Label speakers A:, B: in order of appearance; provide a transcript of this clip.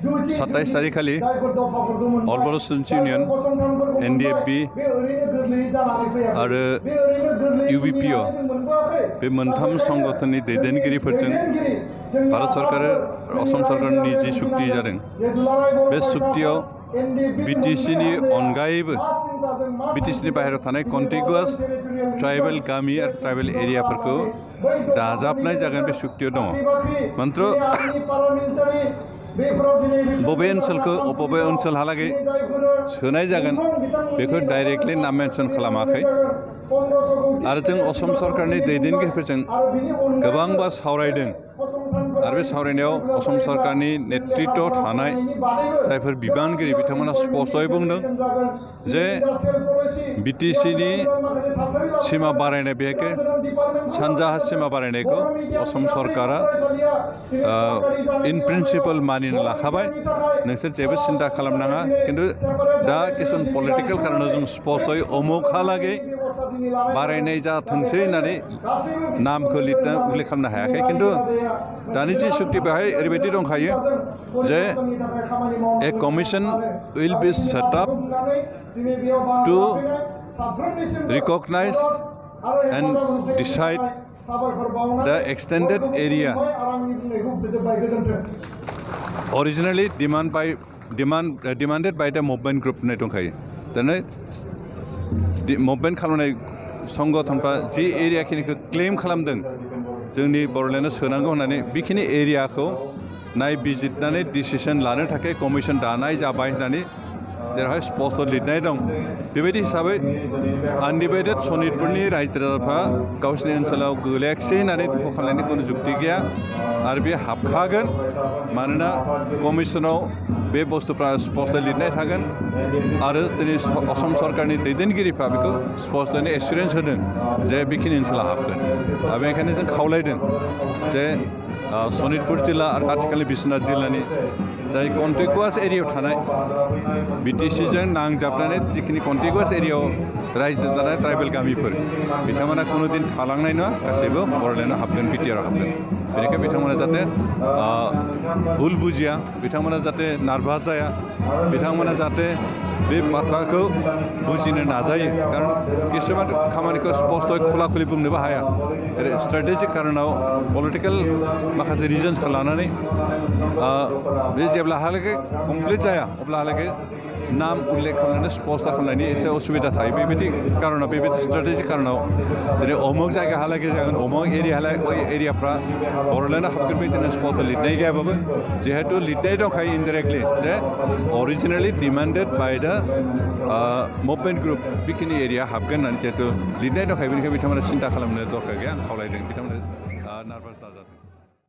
A: 27 तारिख खालि अल बर' students union NDFB आरो इउबिपिअ बे मोनथाम संगठननि दैदेनगिरिफोरजों भारत सरकार असम सरकारनि जि सुक्ति जादों बे सुक्तियाव बिटिसिनि अनगायैबो बिटिसिनि बाहेरायाव थानाय कन्टिगुवास ट्राइबेल गामि आरो ट्राइबेल एरियाफोरखौ दाजाबनाय जागोन बे सुक्तियाव दङ मात्र बबे ओनसोलखौ बबे ओनसोलहालागै सोनाय जागोन बेखौ डाइरेक्टलि नाम मेनसन खालामाखै आरो जों असम सरकारनि दैदेनगिरिफोरजों गोबांबार सावरायदों आरो बे सावरायनायाव असम सरकारनि नेतृत्वआव थानाय जायफोर बिबानगिरि बिथांमोना स्पष्टयै बुंदों जे बिटिसिनि सिमा बारायनाय बेखौ सानजाहा सिमा बारायनायखौ असम सरकारा इन प्रिन्सिपल मानिना लाखाबाय नोंसोर जेबो सिन्था खालामनाङा खिन्थु दा किसुमान पलिटिकेल कारनाव जों स्पष्टयै अमुकहालागै बारायनाय जाथोंसै होननानै नामखौ लिरना उल्लेख खालामनो हायाखै खिन्थु दानि जि सुक्ति बेवहाय ओरैबायदि दंखायो जे a commission will be set up to recognise and decide the extended area originally demanded by the movement group होननाय दंखायो दानो मुभमेन्ट खालामनाय संगठनफ्रा जि एरियाखिनिखौ क्लेम खालामदों जोंनि बड'लेण्डआव सोनांगौ होननानै बेखिनि एरियाखौ नायबिजिरनानै डिसिसन लानो थाखाय कमिसन दानाय जाबाय होननानै जेरावहाय स्पष्ट लिरनाय दं बेबायदि हिसाबै आनडिभाइडेड सनितपुरनि रायजो राजाफ्रा गावसिनि ओनसोलाव गोलैयाखिसै होननानै दुखु खालामनायनि खुनु जुक्ति गैया आरो बे हाबखागोन मानोना कमिसनाव बे बुस्थुफ्रा स्पष्ट लिरनाय थागोन आरो दिनै असम सरकारनि दैदेनगिरिफ्रा बेखौ स्पष्टयै एसुरेन्स होदों जे बेखिनि ओनसोलाव हाबगोन दा बेनिखायनो जों खावलायदों जे सनितपुर जिल्ला आरो आथिखालनि बिश्वनाथ जिल्लानि जाय कन्टिगुवास एरियायाव थानाय बिटिसिजों नांजाबनानै जिखिनि कन्टिगुवास एरियायाव रायजो जानाय ट्राइबेल गामिफोर बिथांमोना खुनु दिन थालांनाय नङा गासैबो बड'लेण्डआव हाबगोन बिटिआरआव हाबगोन बेनिखायनो बिथांमोना जाहाथे भुल बुजिया बिथांमोना जाहाथे नार्भास जाया बिथांमोना जाहाथे बे बाथ्राखौ बुजिनो नाजायो खारन किसुमान खामानिखौ स्पष्टयै खुला खुलि बुंनोबो हाया स्ट्रेटेजिक कारनाव पलिटिकेल माखासे रिजन्सखौ लानानै बे जेब्लाहालागै कमप्लिट जाया अब्लाहालागै नाम उल्लेख खालामनानै स्पष्ट खालामनायनि एसे असुबिदा थायो बेबायदि कारनाव बेबायदि स्ट्रेटेजिक कारनाव जेरै अमुक जायगाहालागै जागोन अमुक एरियाफ्रा बड'लेण्डआव हाबगोन बेदिनो स्पष्ट लिरनाय गैयाबाबो जिहेतु लिरनाय दंखायो इनडाइरेक्टलि जे अरिजिनेलि डिमान्डेड बाय दा मुभमेन्ट ग्रुप बेखिनि एरिया हाबगोन होननानै जिहेतु लिरनाय दंखायो बेनिखायनो बिथांमोना सिन्था खालामनो दरकार गैया आं खावलायदों बिथांमोना नार्भास दाजाथों